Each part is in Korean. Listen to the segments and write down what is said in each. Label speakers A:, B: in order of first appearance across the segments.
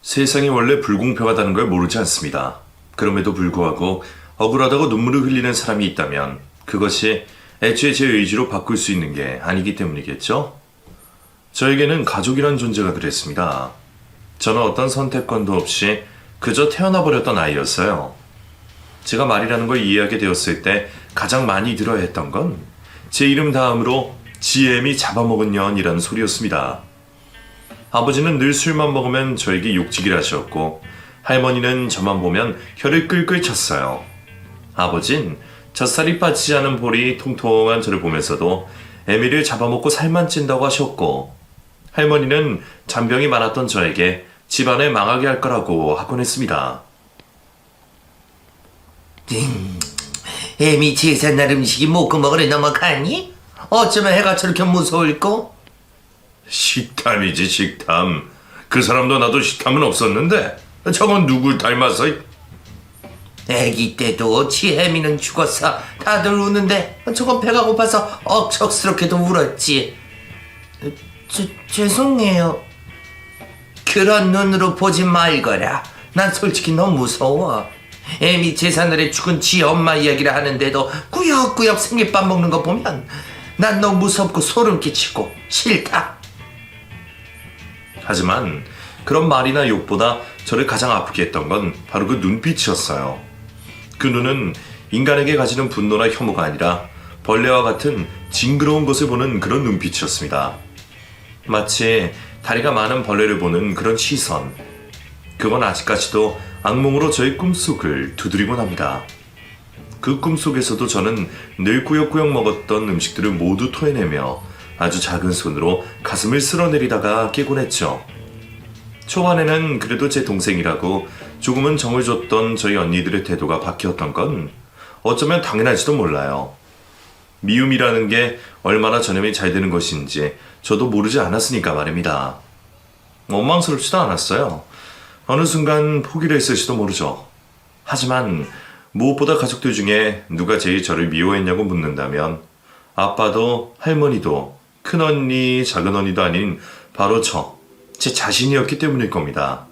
A: 세상이 원래 불공평하다는 걸 모르지 않습니다. 그럼에도 불구하고 억울하다고 눈물을 흘리는 사람이 있다면 그것이 애초에 제 의지로 바꿀 수 있는 게 아니기 때문이겠죠? 저에게는 가족이란 존재가 그랬습니다. 저는 어떤 선택권도 없이 그저 태어나 버렸던 아이였어요. 제가 말이라는 걸 이해하게 되었을 때 가장 많이 들어야 했던 건 제 이름 다음으로 GM이 잡아먹은 년이라는 소리였습니다. 아버지는 늘 술만 먹으면 저에게 욕지기를 하셨고 할머니는 저만 보면 혀를 끌끌 찼어요. 아버진 젖살이 빠지지 않은 볼이 통통한 저를 보면서도 애미를 잡아먹고 살만 찐다고 하셨고 할머니는 잔병이 많았던 저에게 집안을 망하게 할 거라고 하곤 했습니다.
B: 애미 제삿날 음식이 목구멍으로 넘어가니? 어쩌면 해가 저렇게 무서울꼬?
A: 식탐이지 식탐. 그 사람도 나도 식탐은 없었는데 저건 누굴 닮아서.
B: 애기 때도 지혜미는 죽었어. 다들 우는데 저건 배가 고파서 억척스럽게도 울었지. 죄송해요. 그런 눈으로 보지 말거라. 난 솔직히 너무 무서워. 애미 제삿날에 죽은 지 엄마 이야기를 하는데도 꾸역꾸역 생일밥 먹는 거 보면 난 너무 무섭고 소름 끼치고 싫다.
A: 하지만 그런 말이나 욕보다 저를 가장 아프게 했던 건 바로 그 눈빛이었어요. 그 눈은 인간에게 가지는 분노나 혐오가 아니라 벌레와 같은 징그러운 것을 보는 그런 눈빛이었습니다. 마치 다리가 많은 벌레를 보는 그런 시선. 그건 아직까지도 악몽으로 저의 꿈속을 두드리곤 합니다. 그 꿈속에서도 저는 늘 꾸역꾸역 먹었던 음식들을 모두 토해내며 아주 작은 손으로 가슴을 쓸어내리다가 깨곤 했죠. 초반에는 그래도 제 동생이라고 조금은 정을 줬던 저희 언니들의 태도가 바뀌었던 건 어쩌면 당연할지도 몰라요. 미움이라는 게 얼마나 전염이 잘 되는 것인지 저도 모르지 않았으니까 말입니다. 원망스럽지도 않았어요. 어느 순간 포기를 했을지도 모르죠. 하지만 무엇보다 가족들 중에 누가 제일 저를 미워했냐고 묻는다면 아빠도 할머니도 큰언니 작은언니도 아닌 바로 제 자신이었기 때문일 겁니다.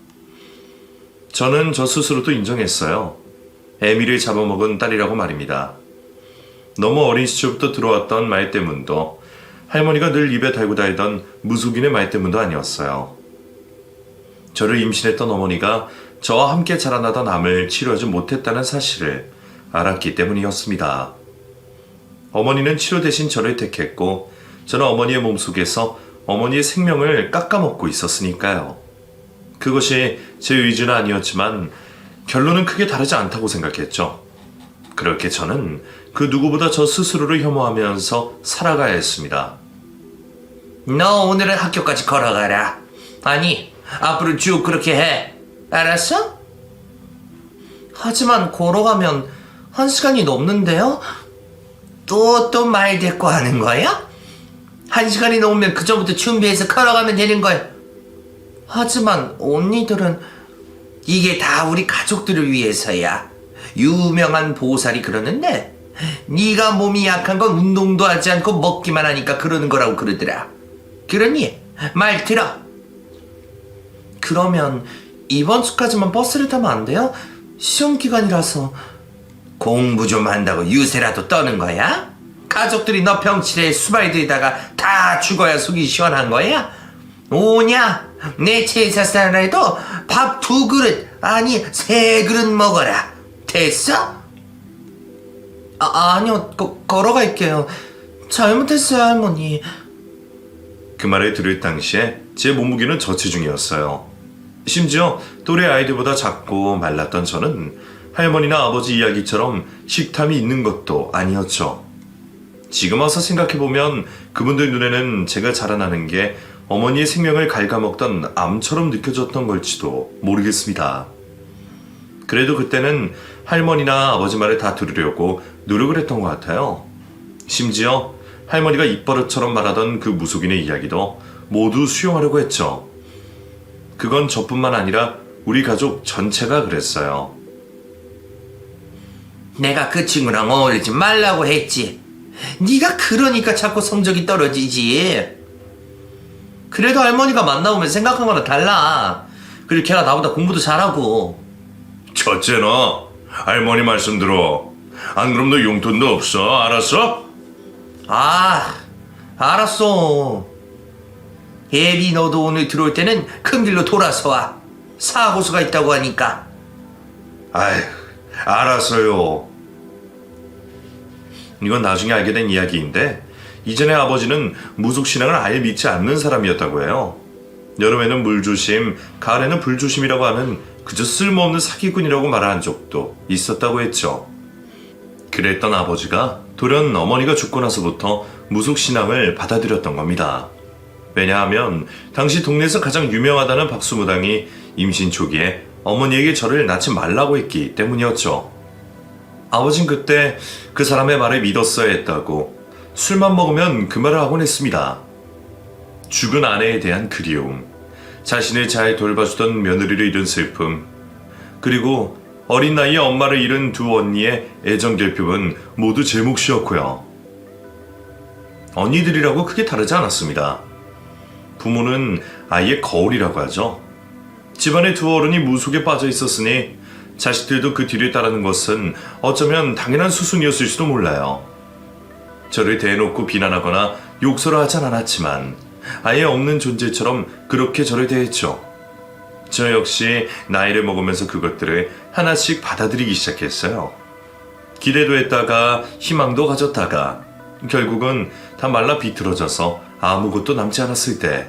A: 저는 저 스스로도 인정했어요. 애미를 잡아먹은 딸이라고 말입니다. 너무 어린 시절부터 들어왔던 말 때문도 할머니가 늘 입에 달고 다니던 무속인의 말 때문도 아니었어요. 저를 임신했던 어머니가 저와 함께 자라나던 암을 치료하지 못했다는 사실을 알았기 때문이었습니다. 어머니는 치료 대신 저를 택했고 저는 어머니의 몸속에서 어머니의 생명을 깎아먹고 있었으니까요. 그것이 제 의지는 아니었지만 결론은 크게 다르지 않다고 생각했죠. 그렇게 저는 그 누구보다 저 스스로를 혐오하면서 살아가야 했습니다.
B: 너 오늘은 학교까지 걸어가라. 아니, 앞으로 쭉 그렇게 해. 알았어? 하지만 걸어가면 1시간이 넘는데요? 또 말 대꾸 하는 거야? 1시간이 넘으면 그전부터 준비해서 걸어가면 되는 거야. 하지만 언니들은 이게 다 우리 가족들을 위해서야. 유명한 보살이 그러는데 네가 몸이 약한 건 운동도 하지 않고 먹기만 하니까 그러는 거라고 그러더라. 그러니 말 들어. 그러면 이번 주까지만 버스를 타면 안 돼요? 시험 기간이라서. 공부 좀 한다고 유세라도 떠는 거야? 가족들이 너 병치레에 수발 들이다가 다 죽어야 속이 시원한 거야? 오냐? 내 제사살날에도 밥 2그릇 아니 3그릇 먹어라. 됐어? 아니요, 걸어갈게요. 잘못했어요, 할머니.
A: 그 말을 들을 당시에 제 몸무게는 저체중이었어요. 심지어 또래 아이들보다 작고 말랐던 저는 할머니나 아버지 이야기처럼 식탐이 있는 것도 아니었죠. 지금 와서 생각해보면 그분들 눈에는 제가 자라나는 게 어머니의 생명을 갉아먹던 암처럼 느껴졌던 걸지도 모르겠습니다. 그래도 그때는 할머니나 아버지 말을 다 들으려고 노력을 했던 것 같아요. 심지어 할머니가 입버릇처럼 말하던 그 무속인의 이야기도 모두 수용하려고 했죠. 그건 저뿐만 아니라 우리 가족 전체가 그랬어요.
B: 내가 그 친구랑 어울리지 말라고 했지. 네가 그러니까 자꾸 성적이 떨어지지. 그래도 할머니가 만나보면 생각한 거랑 달라. 그리고 걔가 나보다 공부도 잘하고.
A: 첫째 너 할머니 말씀 들어. 안 그럼 너 용돈도 없어. 알았어?
B: 아, 알았어. 예비 너도 오늘 들어올 때는 큰 길로 돌아서 와. 사고수가 있다고 하니까.
A: 아휴, 알았어요. 이건 나중에 알게 된 이야기인데 이전에 아버지는 무속신앙을 아예 믿지 않는 사람이었다고 해요. 여름에는 물조심, 가을에는 불조심이라고 하는 그저 쓸모없는 사기꾼이라고 말한 적도 있었다고 했죠. 그랬던 아버지가 돌연 어머니가 죽고 나서부터 무속신앙을 받아들였던 겁니다. 왜냐하면 당시 동네에서 가장 유명하다는 박수무당이 임신 초기에 어머니에게 저를 낳지 말라고 했기 때문이었죠. 아버진 그때 그 사람의 말을 믿었어야 했다고 술만 먹으면 그 말을 하곤 했습니다. 죽은 아내에 대한 그리움, 자신을 잘 돌봐주던 며느리를 잃은 슬픔, 그리고 어린 나이에 엄마를 잃은 두 언니의 애정 결핍은 모두 제 몫이었고요. 언니들이라고 크게 다르지 않았습니다. 부모는 아이의 거울이라고 하죠. 집안의 두 어른이 무속에 빠져 있었으니 자식들도 그 뒤를 따르는 것은 어쩌면 당연한 수순이었을지도 몰라요. 저를 대놓고 비난하거나 욕설을 하진 않았지만 아예 없는 존재처럼 그렇게 저를 대했죠. 저 역시 나이를 먹으면서 그것들을 하나씩 받아들이기 시작했어요. 기대도 했다가 희망도 가졌다가 결국은 다 말라 비틀어져서 아무것도 남지 않았을 때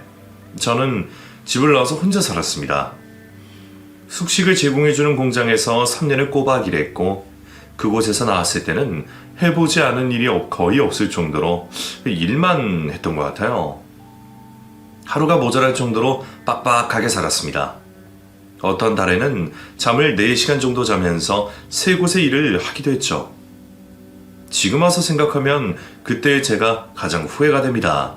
A: 저는 집을 나와서 혼자 살았습니다. 숙식을 제공해주는 공장에서 3년을 꼬박 일했고 그곳에서 나왔을 때는 해보지 않은 일이 거의 없을 정도로 일만 했던 것 같아요. 하루가 모자랄 정도로 빡빡하게 살았습니다. 어떤 달에는 잠을 4시간 정도 자면서 3곳의 일을 하기도 했죠. 지금 와서 생각하면 그때의 제가 가장 후회가 됩니다.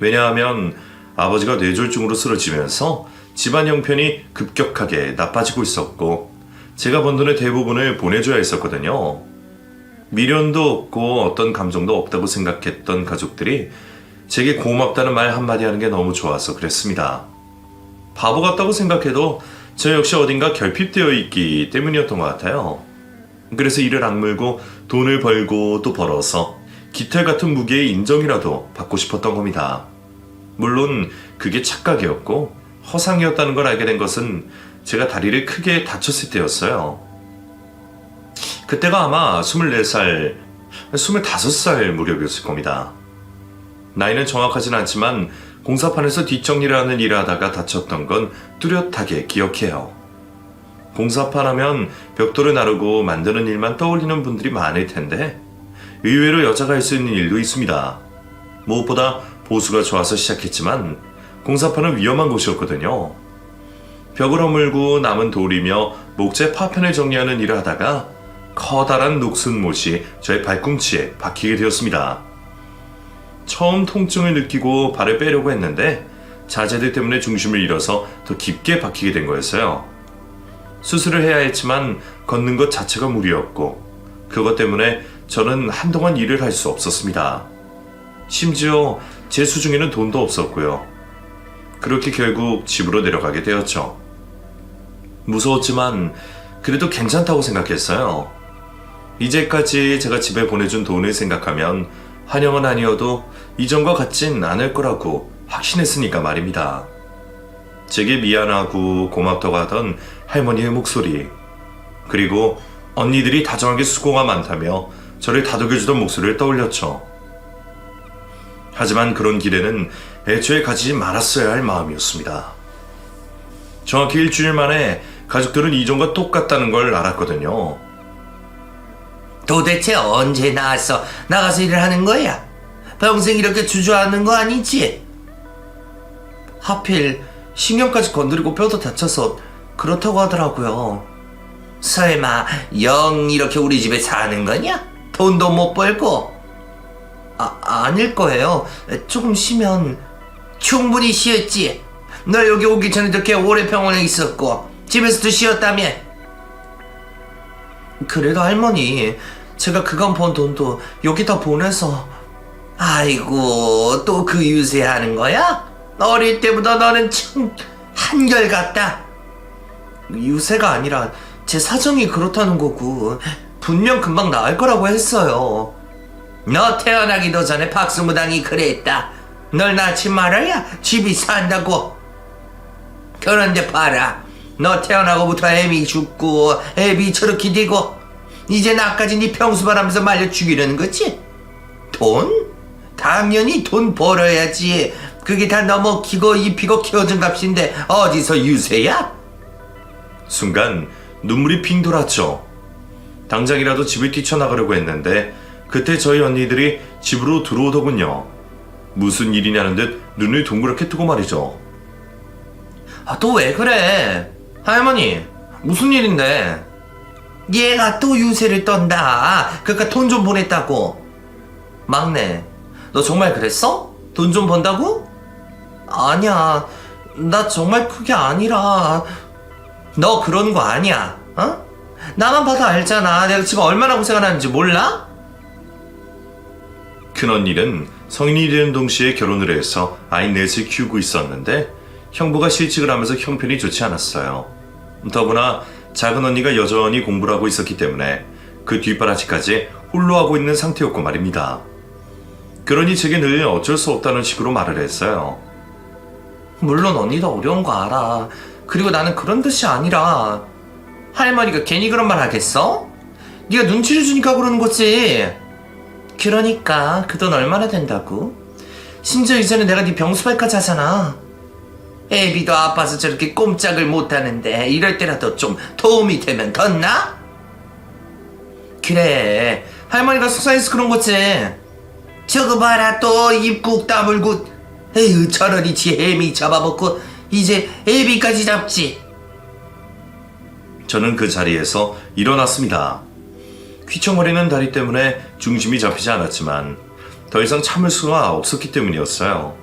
A: 왜냐하면 아버지가 뇌졸중으로 쓰러지면서 집안 형편이 급격하게 나빠지고 있었고 제가 번 돈의 대부분을 보내줘야 했었거든요. 미련도 없고 어떤 감정도 없다고 생각했던 가족들이 제게 고맙다는 말 한마디 하는 게 너무 좋아서 그랬습니다. 바보 같다고 생각해도 저 역시 어딘가 결핍되어 있기 때문이었던 것 같아요. 그래서 이를 악물고 돈을 벌고 또 벌어서 깃털 같은 무게의 인정이라도 받고 싶었던 겁니다. 물론 그게 착각이었고 허상이었다는 걸 알게 된 것은 제가 다리를 크게 다쳤을 때였어요. 그때가 아마 24살, 25살 무렵이었을 겁니다. 나이는 정확하진 않지만 공사판에서 뒷정리를 하는 일을 하다가 다쳤던 건 뚜렷하게 기억해요. 공사판 하면 벽돌을 나르고 만드는 일만 떠올리는 분들이 많을 텐데 의외로 여자가 할 수 있는 일도 있습니다. 무엇보다 보수가 좋아서 시작했지만 공사판은 위험한 곳이었거든요. 벽을 허물고 남은 돌이며 목재 파편을 정리하는 일을 하다가 커다란 녹슨 못이 저의 발꿈치에 박히게 되었습니다. 처음 통증을 느끼고 발을 빼려고 했는데 자재들 때문에 중심을 잃어서 더 깊게 박히게 된 거였어요. 수술을 해야 했지만 걷는 것 자체가 무리였고 그것 때문에 저는 한동안 일을 할 수 없었습니다. 심지어 제 수중에는 돈도 없었고요. 그렇게 결국 집으로 내려가게 되었죠. 무서웠지만 그래도 괜찮다고 생각했어요. 이제까지 제가 집에 보내준 돈을 생각하면 환영은 아니어도 이전과 같진 않을 거라고 확신했으니까 말입니다. 제게 미안하고 고맙다고 하던 할머니의 목소리, 그리고 언니들이 다정하게 수고가 많다며 저를 다독여주던 목소리를 떠올렸죠. 하지만 그런 기대는 애초에 가지지 말았어야 할 마음이었습니다. 정확히 일주일 만에 가족들은 이전과 똑같다는 걸 알았거든요.
B: 도대체 언제 나가서 일을 하는 거야? 평생 이렇게 주저하는 거 아니지? 하필 신경까지 건드리고 뼈도 다쳐서 그렇다고 하더라고요. 설마 영 이렇게 우리 집에 사는 거냐? 돈도 못 벌고? 아닐 거예요. 조금 쉬면 충분히 쉬었지. 너 여기 오기 전에도 꽤 오래 병원에 있었고 집에서도 쉬었다며. 그래도 할머니, 제가 그간 번 돈도 여기다 보내서. 아이고, 또 그 유세하는 거야? 어릴 때보다 너는 참 한결같다. 유세가 아니라 제 사정이 그렇다는 거고 분명 금방 나을 거라고 했어요. 너 태어나기도 전에 박수무당이 그랬다. 널 낳지 말아야 집이 산다고. 그런데 봐라. 너 태어나고부터 애미 죽고 애비 저렇게 되고 이제 나까지 네 평수바라면서 말려 죽이려는 거지? 돈? 당연히 돈 벌어야지. 그게 다 너 먹히고 입히고 키워준 값인데 어디서 유세야?
A: 순간 눈물이 핑 돌았죠. 당장이라도 집을 뛰쳐나가려고 했는데 그때 저희 언니들이 집으로 들어오더군요. 무슨 일이냐는 듯 눈을 동그랗게 뜨고 말이죠.
B: 아, 또 왜 그래? 할머니, 무슨 일인데? 얘가 또 유세를 떤다. 그러니까 돈 좀 보냈다고. 막내, 너 정말 그랬어? 돈 좀 번다고? 아니야, 나 정말 그게 아니라. 너 그런 거 아니야, 어? 나만 봐도 알잖아. 내가 지금 얼마나 고생을 하는지 몰라?
A: 큰언니는 성인이 되는 동시에 결혼을 해서 아이 넷을 키우고 있었는데 형부가 실직을 하면서 형편이 좋지 않았어요. 더구나 작은 언니가 여전히 공부를 하고 있었기 때문에 그 뒷바라지까지 홀로 하고 있는 상태였고 말입니다. 그러니 제게 늘 어쩔 수 없다는 식으로 말을 했어요.
B: 물론 언니도 어려운 거 알아. 그리고 나는 그런 뜻이 아니라. 할머니가 괜히 그런 말 하겠어? 네가 눈치를 주니까 그러는 거지. 그러니까 그 돈 얼마나 된다고? 심지어 이제는 내가 네 병수발까지 하잖아. 애비도 아파서 저렇게 꼼짝을 못하는데 이럴 때라도 좀 도움이 되면 덧나? 그래, 할머니가 속상해서 그런 거지. 저거 봐라, 또 입 꾹 다물고. 에휴, 차라리 지 애미 잡아먹고 이제 애비까지 잡지.
A: 저는 그 자리에서 일어났습니다. 휘청거리는 다리 때문에 중심이 잡히지 않았지만 더 이상 참을 수가 없었기 때문이었어요.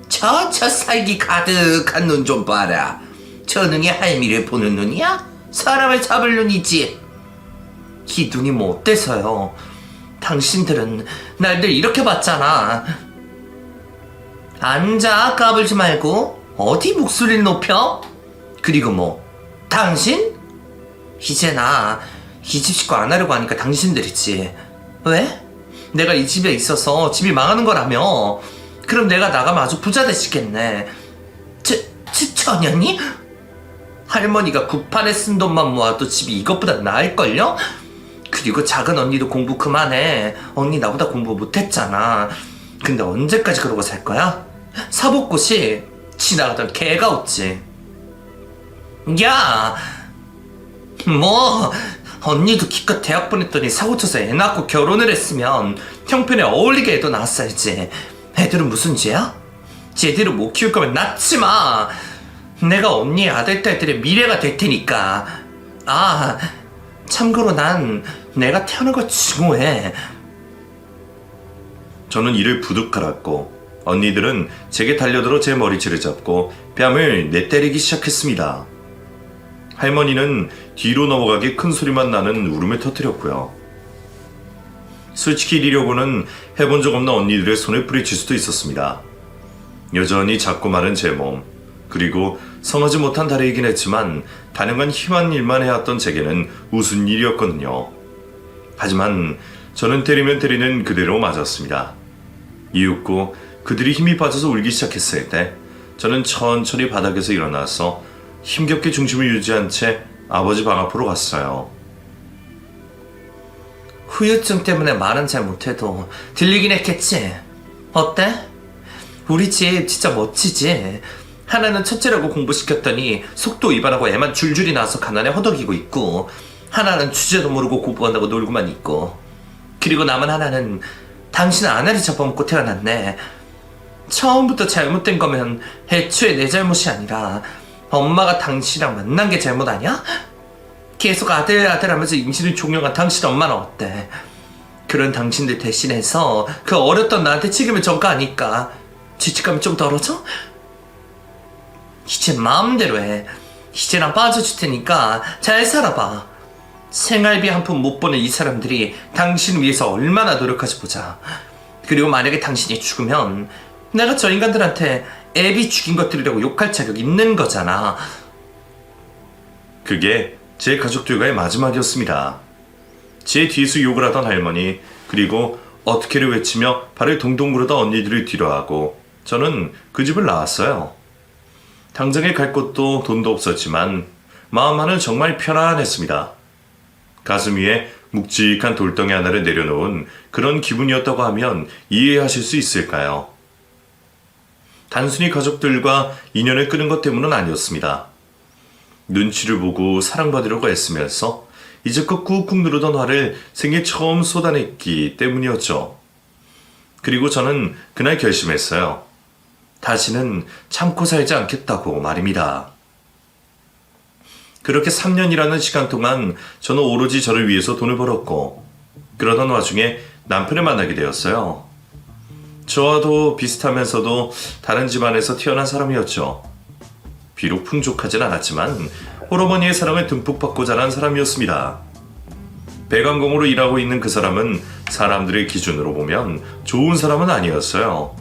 B: 저 살기 가득한 눈 좀 봐라. 저 눈이 할미를 보는 눈이야? 사람을 잡을 눈이지. 이 눈이 뭐 어때서요? 당신들은 날 늘 이렇게 봤잖아. 앉아, 까불지 말고. 어디 목소리를 높여? 그리고 뭐 당신? 이제 나 이 집 식구 안 하려고 하니까 당신들이지. 왜? 내가 이 집에 있어서 집이 망하는 거라며. 그럼 내가 나가면 아주 부자 되시겠네. 천연이? 할머니가 구판에 쓴 돈만 모아도 집이 이것보다 나을걸요? 그리고 작은 언니도 공부 그만해. 언니 나보다 공부 못했잖아. 근데 언제까지 그러고 살 거야? 사법고시 지나가던 개가 웃지. 야! 뭐 언니도 기껏 대학 보냈더니 사고쳐서 애 낳고 결혼을 했으면 형편에 어울리게 애도 낳았어야지. 애들은 무슨 죄야? 제대로 못 키울 거면 낳지 마. 내가 언니 아들 딸들의 미래가 될 테니까. 아, 참고로 난 내가 태어난 걸 증오해.
A: 저는 이를 부득 갈았고 언니들은 제게 달려들어 제 머리채를 잡고 뺨을 내때리기 시작했습니다. 할머니는 뒤로 넘어가게 큰 소리만 나는 울음을 터뜨렸고요. 솔직히 이러려고는 해본 적 없는 언니들의 손에 뿌리칠 수도 있었습니다. 여전히 작고 마른 제 몸, 그리고 성하지 못한 다리이긴 했지만 단연간 힘한 일만 해왔던 제게는 우스운 일이었거든요. 하지만 저는 때리면 때리는 그대로 맞았습니다. 이윽고 그들이 힘이 빠져서 울기 시작했을 때 저는 천천히 바닥에서 일어나서 힘겹게 중심을 유지한 채 아버지 방 앞으로 갔어요.
B: 후유증 때문에 말은 잘 못해도 들리긴 했겠지. 어때? 우리 집 진짜 멋지지? 하나는 첫째라고 공부시켰더니 속도 위반하고 애만 줄줄이 나와서 가난에 허덕이고 있고, 하나는 주제도 모르고 공부한다고 놀고만 있고, 그리고 남은 하나는 당신 아내를 잡아먹고 태어났네. 처음부터 잘못된 거면 애초에 내 잘못이 아니라 엄마가 당신이랑 만난 게 잘못 아니야? 계속 아들 하면서 임신을 종용한 당신 엄마는 어때? 그런 당신들 대신해서 그 어렸던 나한테 책임을 전가하니까 죄책감이 좀 덜어져? 이제 마음대로 해. 이제 난 빠져줄 테니까 잘 살아봐. 생활비 한 푼 못 버는 이 사람들이 당신을 위해서 얼마나 노력하지 보자. 그리고 만약에 당신이 죽으면 내가 저 인간들한테 애비 죽인 것들이라고 욕할 자격 있는 거잖아.
A: 그게 제 가족들과의 마지막이었습니다. 제 뒤에서 욕을 하던 할머니, 그리고 어떻게를 외치며 발을 동동 구르던 언니들을 뒤로하고 저는 그 집을 나왔어요. 당장에 갈 곳도 돈도 없었지만 마음 안은 정말 편안했습니다. 가슴 위에 묵직한 돌덩이 하나를 내려놓은 그런 기분이었다고 하면 이해하실 수 있을까요? 단순히 가족들과 인연을 끄는 것 때문은 아니었습니다. 눈치를 보고 사랑받으려고 애쓰면서 이제껏 꾹꾹 누르던 화를 생애 처음 쏟아냈기 때문이었죠. 그리고 저는 그날 결심했어요. 다시는 참고 살지 않겠다고 말입니다. 그렇게 3년이라는 시간 동안 저는 오로지 저를 위해서 돈을 벌었고, 그러던 와중에 남편을 만나게 되었어요. 저와도 비슷하면서도 다른 집안에서 태어난 사람이었죠. 비록 풍족하진 않았지만 홀어머니의 사랑을 듬뿍 받고 자란 사람이었습니다. 배관공으로 일하고 있는 그 사람은 사람들의 기준으로 보면 좋은 사람은 아니었어요.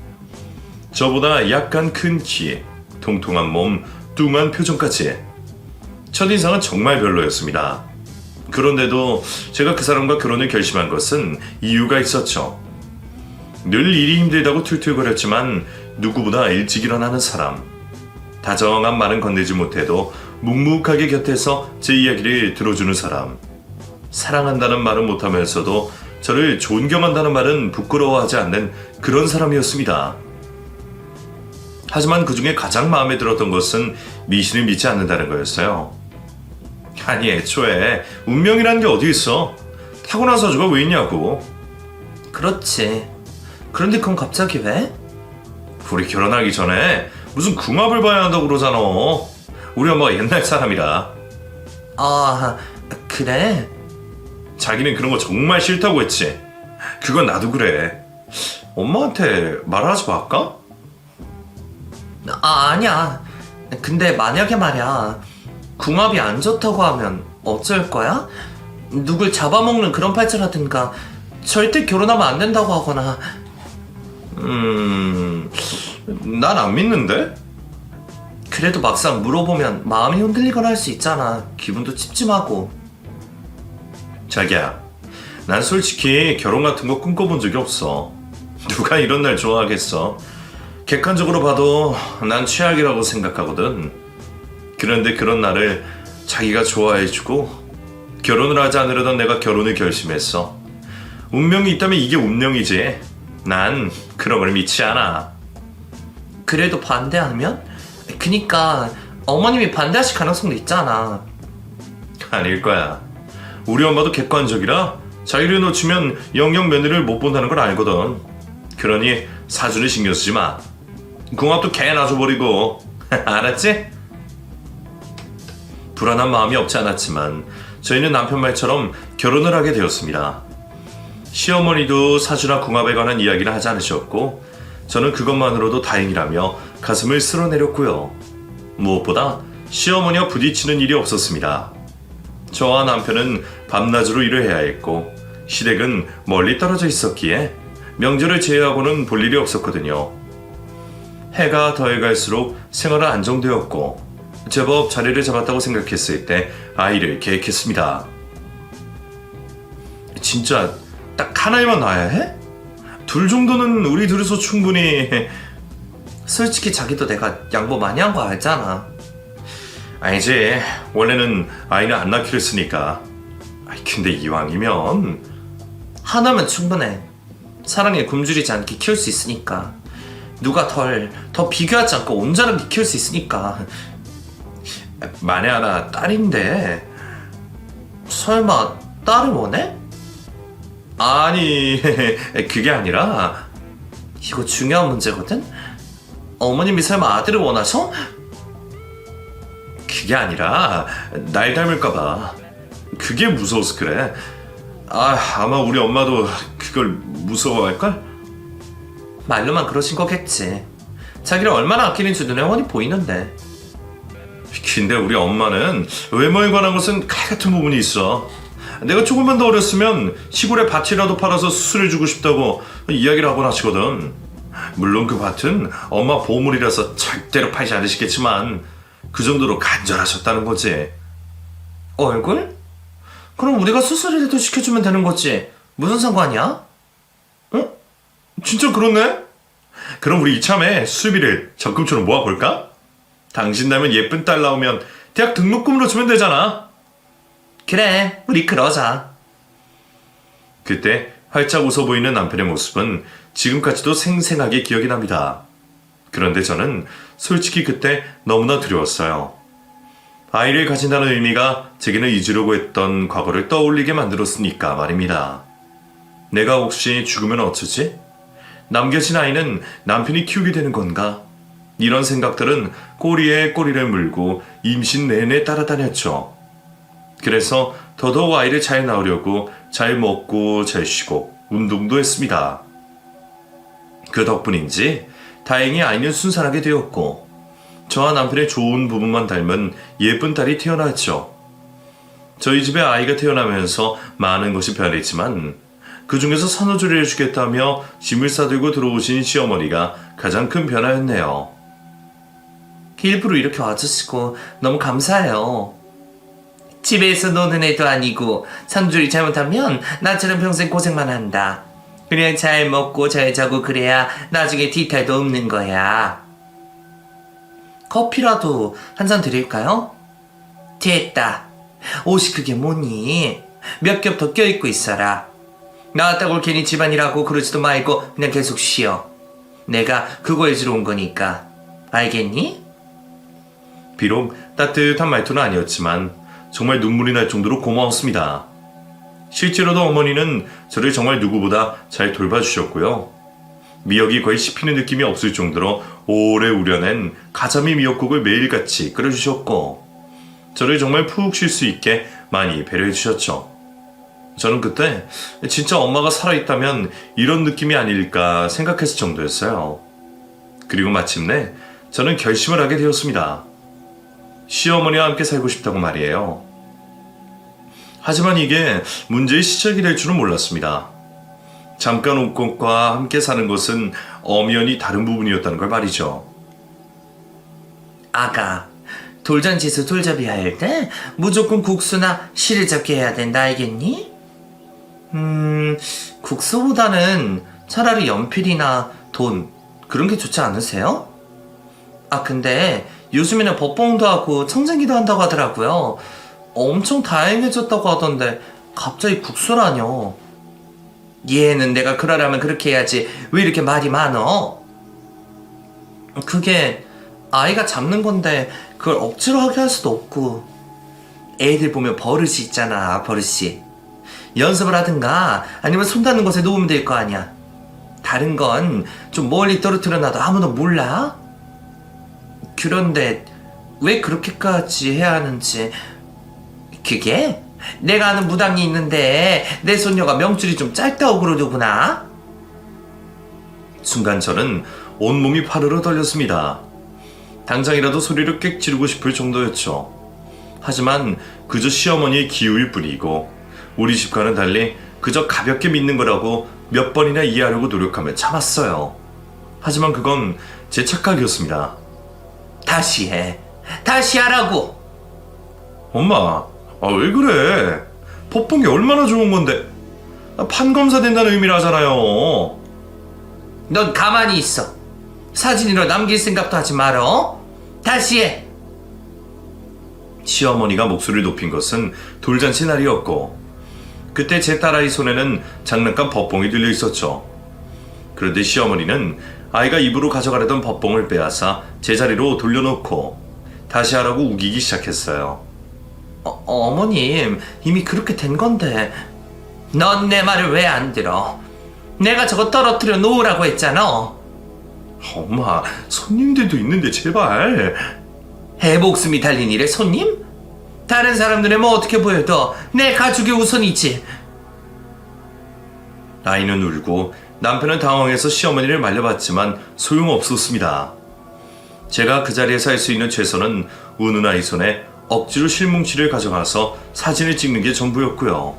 A: 저보다 약간 큰 키, 통통한 몸, 뚱한 표정까지. 첫인상은 정말 별로였습니다. 그런데도 제가 그 사람과 결혼을 결심한 것은 이유가 있었죠. 늘 일이 힘들다고 툴툴거렸지만 누구보다 일찍 일어나는 사람. 다정한 말은 건네지 못해도 묵묵하게 곁에서 제 이야기를 들어주는 사람. 사랑한다는 말은 못하면서도 저를 존경한다는 말은 부끄러워하지 않는 그런 사람이었습니다. 하지만 그 중에 가장 마음에 들었던 것은 미신을 믿지 않는다는 거였어요. 아니, 애초에 운명이라는 게 어디 있어? 타고난 사주가 왜 있냐고.
B: 그렇지. 그런데 그건 갑자기 왜?
A: 우리 결혼하기 전에 무슨 궁합을 봐야 한다고 그러잖아. 우리 엄마가 옛날 사람이라.
B: 아, 그래?
A: 자기는 그런 거 정말 싫다고 했지. 그건 나도 그래. 엄마한테 말하지 말까?
B: 아니야. 근데 만약에 말이야, 궁합이 안 좋다고 하면 어쩔 거야? 누굴 잡아먹는 그런 팔자라든가 절대 결혼하면 안 된다고 하거나.
A: 난 안 믿는데?
B: 그래도 막상 물어보면 마음이 흔들리거나 할 수 있잖아. 기분도 찝찝하고.
A: 자기야, 난 솔직히 결혼 같은 거 꿈꿔본 적이 없어. 누가 이런 날 좋아하겠어? 객관적으로 봐도 난 최악이라고 생각하거든. 그런데 그런 나를 자기가 좋아해주고 결혼을 하지 않으려던 내가 결혼을 결심했어. 운명이 있다면 이게 운명이지. 난 그런 걸 믿지 않아.
B: 그래도 반대하면? 그니까 어머님이 반대하실 가능성도 있잖아.
A: 아닐 거야. 우리 엄마도 객관적이라 자기를 놓치면 영영 며느리를 못 본다는 걸 알거든. 그러니 사주는 신경 쓰지 마. 궁합도 개나 줘버리고. 알았지? 불안한 마음이 없지 않았지만 저희는 남편 말처럼 결혼을 하게 되었습니다. 시어머니도 사주나 궁합에 관한 이야기를 하지 않으셨고 저는 그것만으로도 다행이라며 가슴을 쓸어내렸고요. 무엇보다 시어머니와 부딪히는 일이 없었습니다. 저와 남편은 밤낮으로 일을 해야 했고 시댁은 멀리 떨어져 있었기에 명절을 제외하고는 볼 일이 없었거든요. 해가 더해갈수록 생활은 안정되었고 제법 자리를 잡았다고 생각했을 때 아이를 계획했습니다. 진짜 딱 하나만 낳아야 해? 둘 정도는 우리 둘이서 충분히.
B: 솔직히 자기도 내가 양보 많이 한 거 알잖아.
A: 아니지, 원래는 아이는 안 낳기로 했으니까. 근데 이왕이면
B: 하나면 충분해. 사랑에 굶주리지 않게 키울 수 있으니까. 누가 더 비교하지 않고 온전하게 키울 수 있으니까.
A: 만에 하나 딸인데.
B: 설마 딸을 원해?
A: 아니, 그게 아니라
B: 이거 중요한 문제거든? 어머님이 설마 아들을 원하셔?
A: 그게 아니라 날 닮을까봐. 그게 무서워서 그래. 아마 우리 엄마도 그걸 무서워할걸?
B: 말로만 그러신 거겠지. 자기를 얼마나 아끼는지 눈에 훤히 보이는데.
A: 근데 우리 엄마는 외모에 관한 것은 칼같은 부분이 있어. 내가 조금만 더 어렸으면 시골에 밭이라도 팔아서 수술해주고 싶다고 이야기를 하곤 하시거든. 물론 그 밭은 엄마 보물이라서 절대로 팔지 않으시겠지만 그 정도로 간절하셨다는 거지.
B: 얼굴? 그럼 우리가 수술이라도 시켜주면 되는 거지. 무슨 상관이야?
A: 어? 진짜 그렇네? 그럼 우리 이참에 수비를 적금처럼 모아볼까? 당신 닮은 예쁜 딸 나오면 대학 등록금으로 주면 되잖아.
B: 그래, 우리 그러자.
A: 그때 활짝 웃어 보이는 남편의 모습은 지금까지도 생생하게 기억이 납니다. 그런데 저는 솔직히 그때 너무나 두려웠어요. 아이를 가진다는 의미가 제게는 잊으려고 했던 과거를 떠올리게 만들었으니까 말입니다. 내가 혹시 죽으면 어쩌지? 남겨진 아이는 남편이 키우게 되는 건가? 이런 생각들은 꼬리에 꼬리를 물고 임신 내내 따라다녔죠. 그래서 더더욱 아이를 잘 낳으려고 잘 먹고 잘 쉬고 운동도 했습니다. 그 덕분인지 다행히 아이는 순산하게 되었고 저와 남편의 좋은 부분만 닮은 예쁜 딸이 태어났죠. 저희 집에 아이가 태어나면서 많은 것이 변했지만 그 중에서 산후조리를 해주겠다며 짐을 싸들고 들어오신 시어머니가 가장 큰 변화였네요.
B: 일부러 이렇게 와주시고 너무 감사해요. 집에서 노는 애도 아니고 산후조리 잘못하면 나처럼 평생 고생만 한다. 그냥 잘 먹고 잘 자고 그래야 나중에 뒤탈도 없는 거야. 커피라도 한 잔 드릴까요? 됐다. 옷이 그게 뭐니? 몇 겹 더 껴입고 있어라. 나왔다고 괜히 집안일하고 그러지도 말고 그냥 계속 쉬어. 내가 그거 해주러 온 거니까. 알겠니?
A: 비록 따뜻한 말투는 아니었지만 정말 눈물이 날 정도로 고마웠습니다. 실제로도 어머니는 저를 정말 누구보다 잘 돌봐주셨고요. 미역이 거의 씹히는 느낌이 없을 정도로 오래 우려낸 가자미 미역국을 매일같이 끓여주셨고 저를 정말 푹 쉴 수 있게 많이 배려해주셨죠. 저는 그때 진짜 엄마가 살아있다면 이런 느낌이 아닐까 생각했을 정도였어요. 그리고 마침내 저는 결심을 하게 되었습니다. 시어머니와 함께 살고 싶다고 말이에요. 하지만 이게 문제의 시작이 될 줄은 몰랐습니다. 잠깐 온 것과 함께 사는 것은 엄연히 다른 부분이었다는 걸 말이죠.
B: 아가, 돌잔치에서 돌잡이 할 때 무조건 국수나 실을 잡게 해야 된다, 알겠니? 국수보다는 차라리 연필이나 돈, 그런 게 좋지 않으세요? 아, 근데 요즘에는 법봉도 하고 청쟁기도 한다고 하더라고요. 엄청 다양해졌다고 하던데 갑자기 국수라뇨. 얘는 내가 그러라면 그렇게 해야지 왜 이렇게 말이 많어? 그게 아이가 잡는 건데 그걸 억지로 하게 할 수도 없고 애들 보면 버릇이 있잖아, 버릇이. 연습을 하든가 아니면 손 닿는 곳에 놓으면 될 거 아니야. 다른 건 좀 멀리 떨어뜨려 놔도 아무도 몰라? 그런데 왜 그렇게까지 해야 하는지. 그게 내가 아는 무당이 있는데 내 손녀가 명줄이 좀 짧다고 그러더구나.
A: 순간 저는 온몸이 파르르 떨렸습니다. 당장이라도 소리를 꽥 지르고 싶을 정도였죠. 하지만 그저 시어머니의 기우일 뿐이고 우리 집과는 달리 그저 가볍게 믿는 거라고 몇 번이나 이해하려고 노력하며 참았어요. 하지만 그건 제 착각이었습니다.
B: 다시 해. 다시 하라고.
A: 엄마, 왜 그래? 법봉이 얼마나 좋은 건데. 판검사 된다는 의미를 하잖아요.
B: 넌 가만히 있어. 사진으로 남길 생각도 하지 말어. 다시 해.
A: 시어머니가 목소리를 높인 것은 돌잔치 날이었고 그때 제 딸아이 손에는 장난감 법봉이 들려 있었죠. 그런데 시어머니는 아이가 입으로 가져가려던 법봉을 빼앗아 제자리로 돌려놓고 다시 하라고 우기기 시작했어요.
B: 어머님, 이미 그렇게 된 건데. 넌 내 말을 왜 안 들어? 내가 저거 떨어뜨려 놓으라고 했잖아.
A: 엄마, 손님들도 있는데 제발.
B: 해 목숨이 달린 일에 손님? 다른 사람 눈에 뭐 어떻게 보여도 내 가족이 우선이지.
A: 아이는 울고 남편은 당황해서 시어머니를 말려봤지만 소용없었습니다. 제가 그 자리에서 할 수 있는 최선은 우는 아이 손에 억지로 실뭉치를 가져가서 사진을 찍는 게 전부였고요.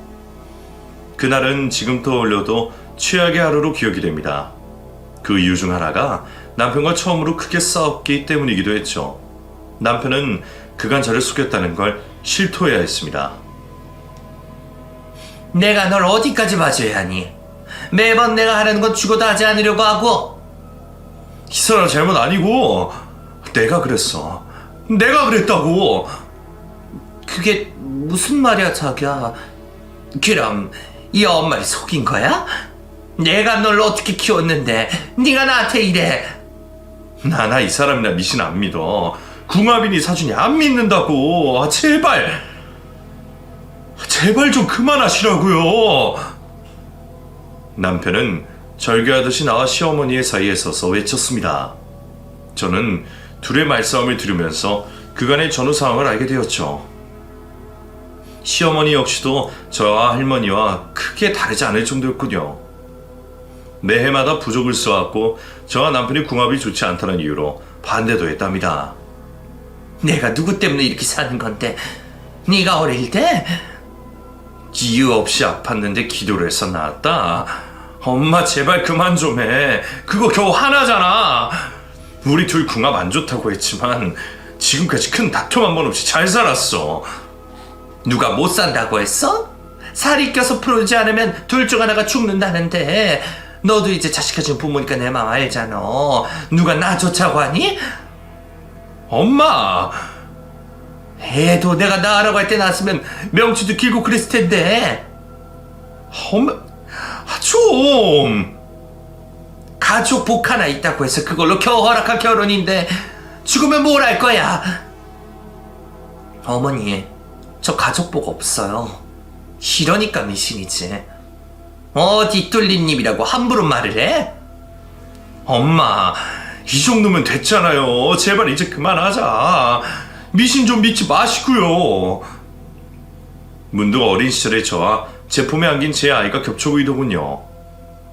A: 그날은 지금 떠올려도 최악의 하루로 기억이 됩니다. 그 이유 중 하나가 남편과 처음으로 크게 싸웠기 때문이기도 했죠. 남편은 그간 저를 속였다는 걸 실토해야 했습니다.
B: 내가 널 어디까지 봐줘야 하니? 매번 내가 하려는 건 죽어도 하지 않으려고 하고.
A: 희선아 잘못 아니고 내가 그랬어. 내가 그랬다고.
B: 그게 무슨 말이야, 자기야? 그럼 이 엄마를 속인 거야? 내가 널 어떻게 키웠는데 네가 나한테 이래?
A: 나나 이 사람이나 미신 안 믿어. 궁합이니 사준이 안 믿는다고. 제발 좀 그만하시라고요. 남편은 절규하듯이 나와 시어머니의 사이에 서서 외쳤습니다. 저는 둘의 말싸움을 들으면서 그간의 전후 상황을 알게 되었죠. 시어머니 역시도 저와 할머니와 크게 다르지 않을 정도였군요. 매해마다 부족을 써왔고 저와 남편이 궁합이 좋지 않다는 이유로 반대도 했답니다.
B: 내가 누구 때문에 이렇게 사는 건데? 네가 어릴 때?
A: 이유 없이 아팠는데 기도를 해서 나았다. 엄마 제발 그만 좀 해. 그거 겨우 하나잖아. 우리 둘 궁합 안 좋다고 했지만 지금까지 큰 다툼 한 번 없이 잘 살았어.
B: 누가 못 산다고 했어? 살이 껴서 풀어주지 않으면 둘 중 하나가 죽는다는데 너도 이제 자식 가진 부모니까 내 마음 알잖아. 누가 나 좋자고 하니?
A: 엄마!
B: 애도 내가 나으라고 할 때 낳았으면 명치도 길고 그랬을 텐데.
A: 엄마, 좀!
B: 가족 복 하나 있다고 해서 그걸로 겨우 허락한 결혼인데 죽으면 뭘 할 거야? 어머니, 저 가족 복 없어요. 이러니까 미신이지. 어디 뚫린 입이라고 함부로 말을 해?
A: 엄마, 이 정도면 됐잖아요. 제발 이제 그만하자. 미신 좀 믿지 마시고요. 문득 어린 시절의 저와 제 품에 안긴 제 아이가 겹쳐 보이더군요.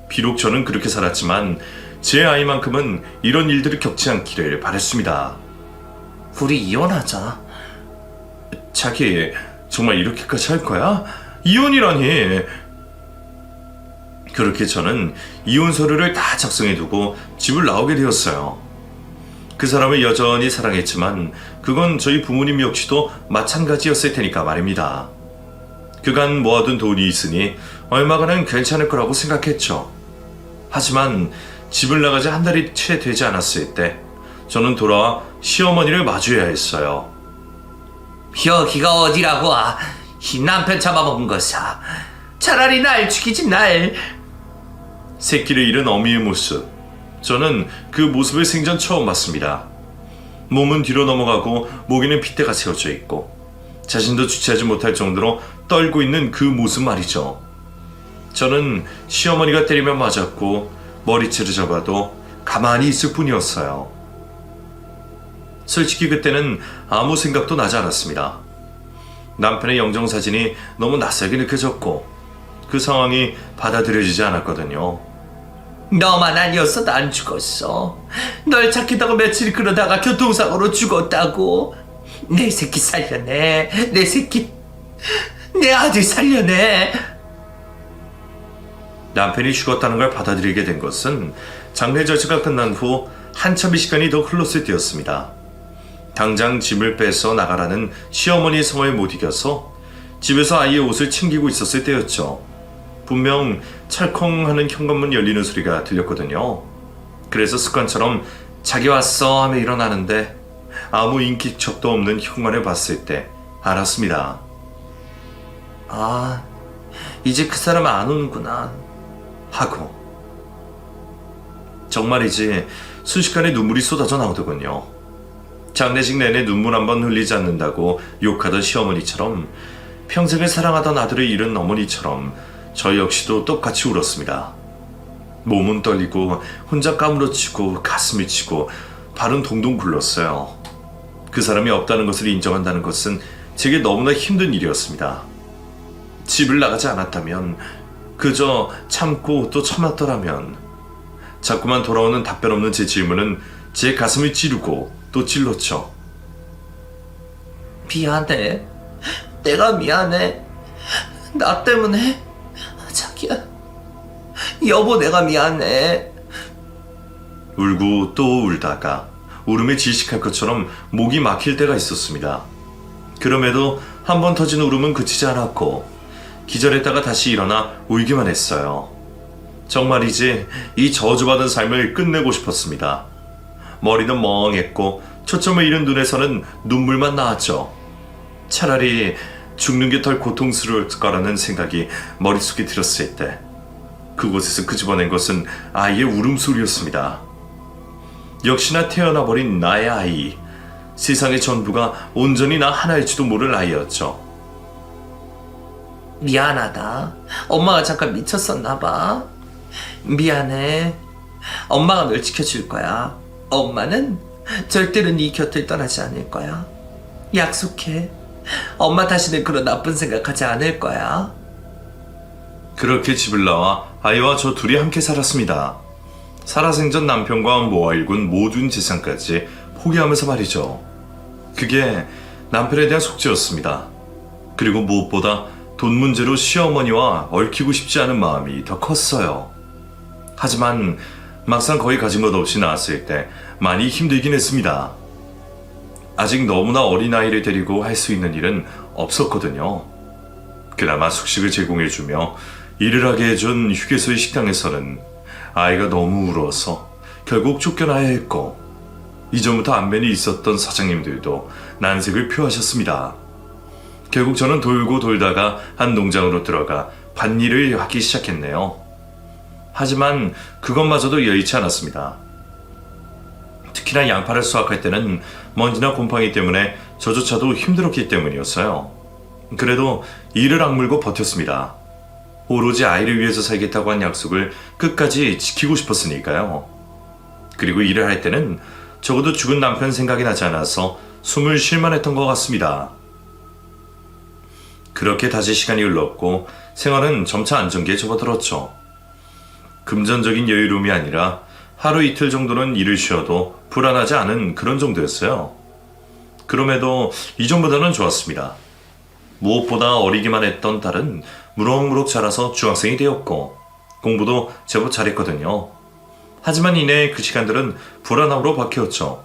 A: 비록 저는 그렇게 살았지만 제 아이만큼은 이런 일들을 겪지 않기를 바랬습니다.
B: 우리 이혼하자.
A: 자기 정말 이렇게까지 할 거야? 이혼이라니. 그렇게 저는 이혼 서류를 다 작성해두고 집을 나오게 되었어요. 그 사람을 여전히 사랑했지만 그건 저희 부모님 역시도 마찬가지였을 테니까 말입니다. 그간 모아둔 돈이 있으니 얼마간은 괜찮을 거라고 생각했죠. 하지만 집을 나가지 한 달이 채 되지 않았을 때 저는 돌아와 시어머니를 마주해야 했어요.
B: 여기가 어디라고? 이 남편 잡아먹은 것아. 차라리 날 죽이지 날.
A: 새끼를 잃은 어미의 모습. 저는 그 모습을 생전 처음 봤습니다. 몸은 뒤로 넘어가고 목에는 핏대가 세워져 있고 자신도 주체하지 못할 정도로 떨고 있는 그 모습 말이죠. 저는 시어머니가 때리면 맞았고 머리채를 잡아도 가만히 있을 뿐이었어요. 솔직히 그때는 아무 생각도 나지 않았습니다. 남편의 영정사진이 너무 낯설게 느껴졌고 그 상황이 받아들여지지 않았거든요.
B: 너만 아니었어도 안 죽었어. 널 찾겠다고 며칠 그러다가 교통사고로 죽었다고. 내 새끼 살려내. 내 새끼, 내 아들 살려내.
A: 남편이 죽었다는 걸 받아들이게 된 것은 장례 절차가 끝난 후 한참의 시간이 더 흘렀을 때였습니다. 당장 짐을 빼서 나가라는 시어머니의 성화에 못 이겨서 집에서 아이의 옷을 챙기고 있었을 때였죠. 분명 찰컹하는 현관문 열리는 소리가 들렸거든요. 그래서 습관처럼 자기 왔어 하며 일어나는데 아무 인기척도 없는 현관을 봤을 때 알았습니다.
B: 아, 이제 그 사람은 안 오는구나
A: 하고 정말이지 순식간에 눈물이 쏟아져 나오더군요. 장례식 내내 눈물 한 번 흘리지 않는다고 욕하던 시어머니처럼 평생을 사랑하던 아들을 잃은 어머니처럼 저 역시도 똑같이 울었습니다. 몸은 떨리고 혼자 까무러치고 가슴이 치고 발은 동동 굴렀어요. 그 사람이 없다는 것을 인정한다는 것은 제게 너무나 힘든 일이었습니다. 집을 나가지 않았다면, 그저 참고 또 참았더라면, 자꾸만 돌아오는 답변 없는 제 질문은 제 가슴을 찌르고 또 찔렀죠.
B: 미안해. 내가 미안해. 나 때문에. 자기야. 여보, 내가 미안해.
A: 울고 또 울다가 울음에 질식할 것처럼 목이 막힐 때가 있었습니다. 그럼에도 한 번 터진 울음은 그치지 않았고 기절했다가 다시 일어나 울기만 했어요. 정말이지 이 저주받은 삶을 끝내고 싶었습니다. 머리는 멍했고 초점을 잃은 눈에서는 눈물만 나왔죠. 차라리 죽는 게 덜 고통스러울 거라는 생각이 머릿속에 들었을 때 그곳에서 끄집어낸 것은 아이의 울음소리였습니다. 역시나 태어나버린 나의 아이. 세상의 전부가 온전히 나 하나일지도 모를 아이였죠.
B: 미안하다. 엄마가 잠깐 미쳤었나봐. 미안해. 엄마가 널 지켜줄 거야. 엄마는 절대로 네 곁을 떠나지 않을 거야. 약속해. 엄마 다시는 그런 나쁜 생각하지 않을 거야.
A: 그렇게 집을 나와 아이와 저 둘이 함께 살았습니다. 살아생전 남편과 모아일군 모든 재산까지 포기하면서 말이죠. 그게 남편에 대한 속죄였습니다. 그리고 무엇보다 돈 문제로 시어머니와 얽히고 싶지 않은 마음이 더 컸어요. 하지만 막상 거의 가진 것 없이 낳았을 때 많이 힘들긴 했습니다. 아직 너무나 어린 아이를 데리고 할 수 있는 일은 없었거든요. 그나마 숙식을 제공해주며 일을 하게 해준 휴게소의 식당에서는 아이가 너무 울어서 결국 쫓겨나야 했고, 이전부터 안면이 있었던 사장님들도 난색을 표하셨습니다. 결국 저는 돌고 돌다가 한 농장으로 들어가 밭일을 하기 시작했네요. 하지만 그것마저도 여의치 않았습니다. 특히나 양파를 수확할 때는 먼지나 곰팡이 때문에 저조차도 힘들었기 때문이었어요. 그래도 이를 악물고 버텼습니다. 오로지 아이를 위해서 살겠다고 한 약속을 끝까지 지키고 싶었으니까요. 그리고 일을 할 때는 적어도 죽은 남편 생각이 나지 않아서 숨을 쉴만 했던 것 같습니다. 그렇게 다시 시간이 흘렀고 생활은 점차 안정기에 접어들었죠. 금전적인 여유로움이 아니라 하루 이틀 정도는 일을 쉬어도 불안하지 않은 그런 정도였어요. 그럼에도 이전보다는 좋았습니다. 무엇보다 어리기만 했던 딸은 무럭무럭 자라서 중학생이 되었고 공부도 제법 잘했거든요. 하지만 이내 그 시간들은 불안함으로 바뀌었죠.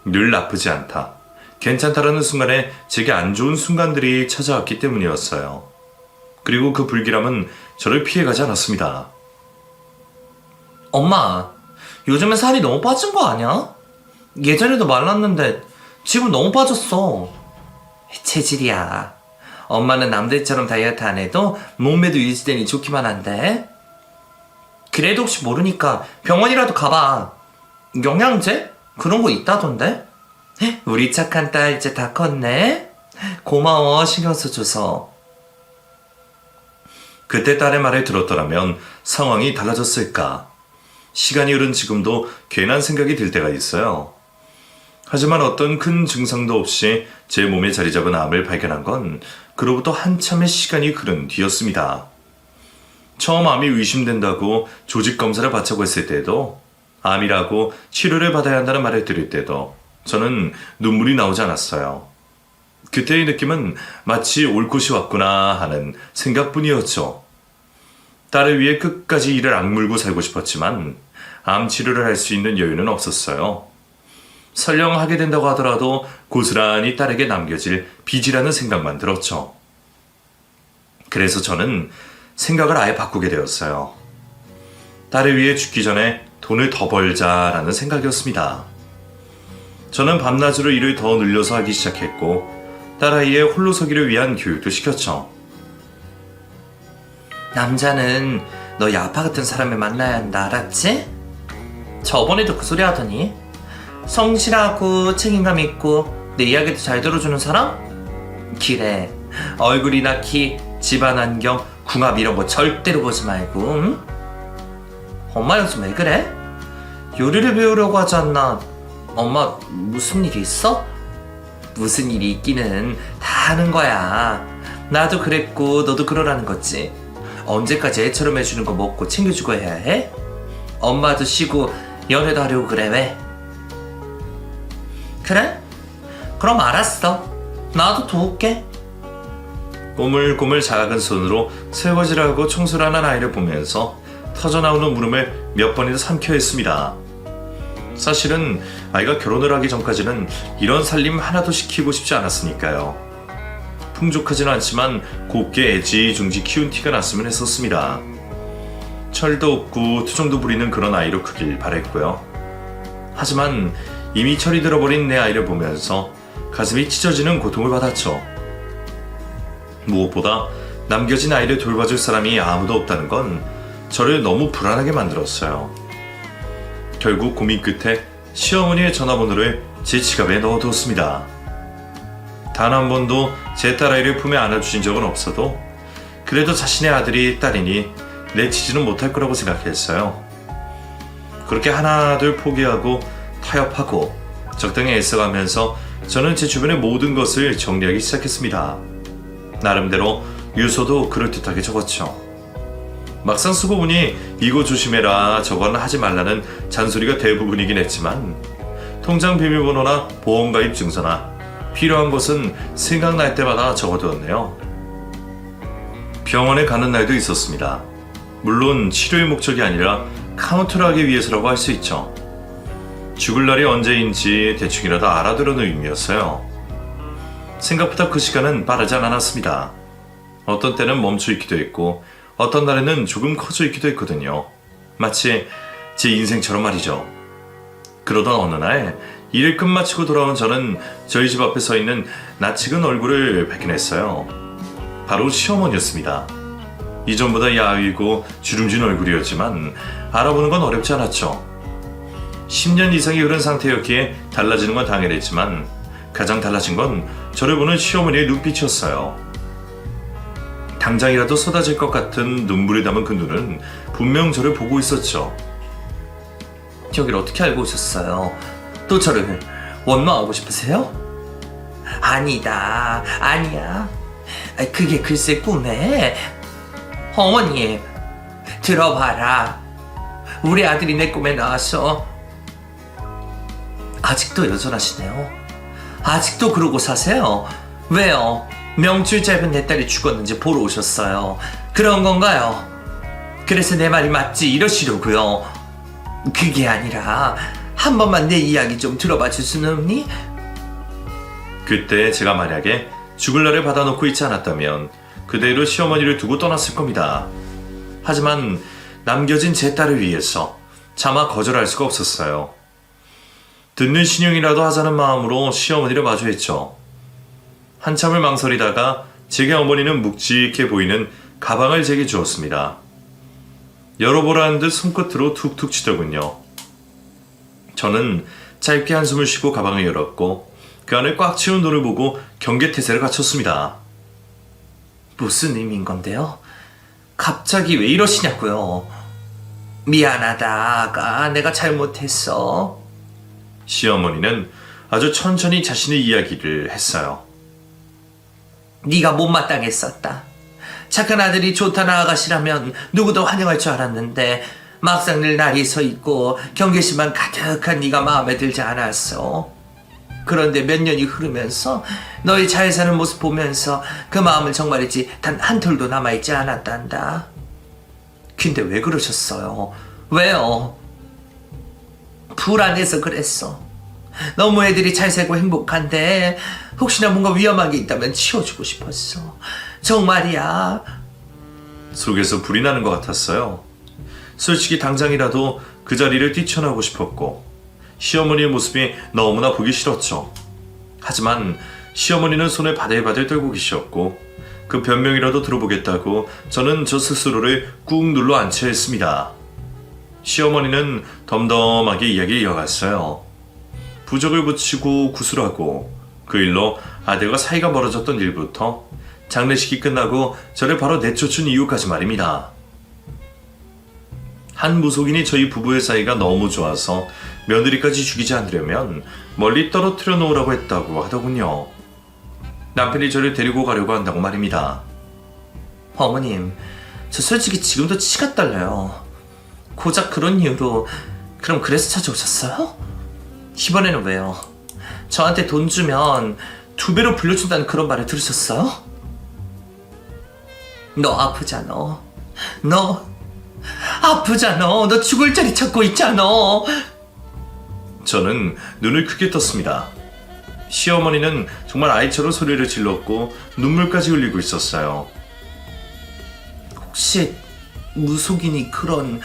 A: 늘 나쁘지 않다, 괜찮다라는 순간에 제게 안 좋은 순간들이 찾아왔기 때문이었어요. 그리고 그 불길함은 저를 피해가지 않았습니다.
B: 엄마, 요즘에 살이 너무 빠진 거 아니야? 예전에도 말랐는데 지금 너무 빠졌어. 체질이야. 엄마는 남들처럼 다이어트 안 해도 몸매도 유지되니 좋기만 한데. 그래도 혹시 모르니까 병원이라도 가봐. 영양제? 그런 거 있다던데? 우리 착한 딸 이제 다 컸네? 고마워, 신경 써줘서.
A: 그때 딸의 말을 들었더라면 상황이 달라졌을까? 시간이 흐른 지금도 괜한 생각이 들 때가 있어요. 하지만 어떤 큰 증상도 없이 제 몸에 자리 잡은 암을 발견한 건 그로부터 한참의 시간이 흐른 뒤였습니다. 처음 암이 의심된다고 조직 검사를 받자고 했을 때도, 암이라고 치료를 받아야 한다는 말을 들을 때도 저는 눈물이 나오지 않았어요. 그때의 느낌은 마치 올 곳이 왔구나 하는 생각뿐이었죠. 딸을 위해 끝까지 이를 악물고 살고 싶었지만 암 치료를 할 수 있는 여유는 없었어요. 설령 하게 된다고 하더라도 고스란히 딸에게 남겨질 빚이라는 생각만 들었죠. 그래서 저는 생각을 아예 바꾸게 되었어요. 딸을 위해 죽기 전에 돈을 더 벌자라는 생각이었습니다. 저는 밤낮으로 일을 더 늘려서 하기 시작했고 딸아이의 홀로서기를 위한 교육도 시켰죠.
B: 남자는 너희 아빠 같은 사람을 만나야 한다, 알았지? 저번에도 그 소리 하더니. 성실하고 책임감 있고 내 이야기도 잘 들어주는 사람? 그래, 얼굴이나 키, 집안 환경, 궁합 이런 거 절대로 보지 말고, 응? 엄마 요즘 왜 그래? 요리를 배우려고 하지 않나? 엄마 무슨 일 있어? 무슨 일이 있기는 다 하는 거야. 나도 그랬고 너도 그러라는 거지. 언제까지 애처럼 해주는 거 먹고 챙겨주고 해야 해? 엄마도 쉬고 연애도 하려고 그래, 왜? 그래? 그럼 알았어. 나도 도울게.
A: 꼬물꼬물 작은 손으로 설거지를 하고 청소를 하는 아이를 보면서 터져나오는 울음을 몇 번이나 삼켜 했습니다. 사실은 아이가 결혼을 하기 전까지는 이런 살림 하나도 시키고 싶지 않았으니까요. 풍족하지는 않지만 곱게 애지중지 키운 티가 났으면 했었습니다. 철도 없고 투정도 부리는 그런 아이로 크길 바랬고요. 하지만 이미 철이 들어버린 내 아이를 보면서 가슴이 찢어지는 고통을 받았죠. 무엇보다 남겨진 아이를 돌봐줄 사람이 아무도 없다는 건 저를 너무 불안하게 만들었어요. 결국 고민 끝에 시어머니의 전화번호를 제 지갑에 넣어두었습니다. 단 한 번도 제 딸아이를 품에 안아주신 적은 없어도 그래도 자신의 아들이 딸이니 내치지는 못할 거라고 생각했어요. 그렇게 하나둘 포기하고 타협하고 적당히 애써가면서 저는 제 주변의 모든 것을 정리하기 시작했습니다. 나름대로 유서도 그럴듯하게 적었죠. 막상 쓰고 보니 이거 조심해라 저건 하지 말라는 잔소리가 대부분이긴 했지만 통장 비밀번호나 보험가입 증서나 필요한 것은 생각날 때마다 적어두었네요. 병원에 가는 날도 있었습니다. 물론 치료의 목적이 아니라 카운트를 하기 위해서라고 할 수 있죠. 죽을 날이 언제인지 대충이라도 알아두려는 의미였어요. 생각보다 그 시간은 빠르지 않았습니다. 어떤 때는 멈춰 있기도 했고 어떤 날에는 조금 커져 있기도 했거든요. 마치 제 인생처럼 말이죠. 그러던 어느 날 일을 끝마치고 돌아온 저는 저희 집 앞에 서 있는 낯익은 얼굴을 발견했어요. 바로 시어머니였습니다. 이전보다 야위고 주름진 얼굴이었지만 알아보는 건 어렵지 않았죠. 10년 이상이 흐른 상태였기에 달라지는 건 당연했지만 가장 달라진 건 저를 보는 시어머니의 눈빛이었어요. 당장이라도 쏟아질 것 같은 눈물이 담은 그 눈은 분명 저를 보고 있었죠.
B: 저길 어떻게 알고 오셨어요? 또 저를 원망하고 싶으세요? 아니다, 아니야. 그게 글쎄 꿈에. 어머니, 들어봐라. 우리 아들이 내 꿈에 나와서. 아직도 여전하시네요. 아직도 그러고 사세요? 왜요? 명줄 짧은 내 딸이 죽었는지 보러 오셨어요. 그런 건가요? 그래서 내 말이 맞지 이러시려고요. 그게 아니라 한 번만 내 이야기 좀 들어봐 줄 수는 없니?
A: 그때 제가 만약에 죽을 날을 받아놓고 있지 않았다면 그대로 시어머니를 두고 떠났을 겁니다. 하지만 남겨진 제 딸을 위해서 차마 거절할 수가 없었어요. 듣는 신용이라도 하자는 마음으로 시어머니를 마주했죠. 한참을 망설이다가 제게 어머니는 묵직해 보이는 가방을 제게 주었습니다. 열어보라는 듯 손끝으로 툭툭 치더군요. 저는 짧게 한숨을 쉬고 가방을 열었고 그 안을 꽉 채운 돈을 보고 경계태세를 갖췄습니다.
B: 무슨 의미인 건데요? 갑자기 왜 이러시냐고요? 미안하다, 아가. 내가 잘못했어.
A: 시어머니는 아주 천천히 자신의 이야기를 했어요.
B: 네가 못마땅했었다. 착한 아들이 좋다는 아가씨라면 누구도 환영할 줄 알았는데 막상 늘 날이 서 있고 경계심만 가득한 네가 마음에 들지 않았어. 그런데 몇 년이 흐르면서 너희 잘 사는 모습 보면서 그 마음은 정말이지 단 한 톨도 남아있지 않았단다. 근데 왜 그러셨어요? 왜요? 불안해서 그랬어. 너무 애들이 잘 살고 행복한데 혹시나 뭔가 위험한 게 있다면 치워주고 싶었어. 정말이야.
A: 속에서 불이 나는 것 같았어요. 솔직히 당장이라도 그 자리를 뛰쳐나오고 싶었고 시어머니의 모습이 너무나 보기 싫었죠. 하지만 시어머니는 손을 바들바들 떨고 계셨고 그 변명이라도 들어보겠다고 저는 저 스스로를 꾹 눌러 앉혀야 했습니다. 시어머니는 덤덤하게 이야기를 이어갔어요. 부적을 붙이고 구슬하고 그 일로 아들과 사이가 멀어졌던 일부터 장례식이 끝나고 저를 바로 내쫓은 이유까지 말입니다. 한 무속인이 저희 부부의 사이가 너무 좋아서 며느리까지 죽이지 않으려면 멀리 떨어뜨려 놓으라고 했다고 하더군요. 남편이 저를 데리고 가려고 한다고 말입니다.
B: 어머님, 저 솔직히 지금도 치가 떨려요. 고작 그런 이유로. 그럼 그래서 찾아오셨어요? 이번에는 왜요? 저한테 돈 주면 2배로 불려준다는 그런 말을 들으셨어요? 너 아프잖아. 너 아프잖아. 너 죽을 자리 찾고 있잖아.
A: 저는 눈을 크게 떴습니다. 시어머니는 정말 아이처럼 소리를 질렀고 눈물까지 흘리고 있었어요.
B: 혹시 무속인이 그런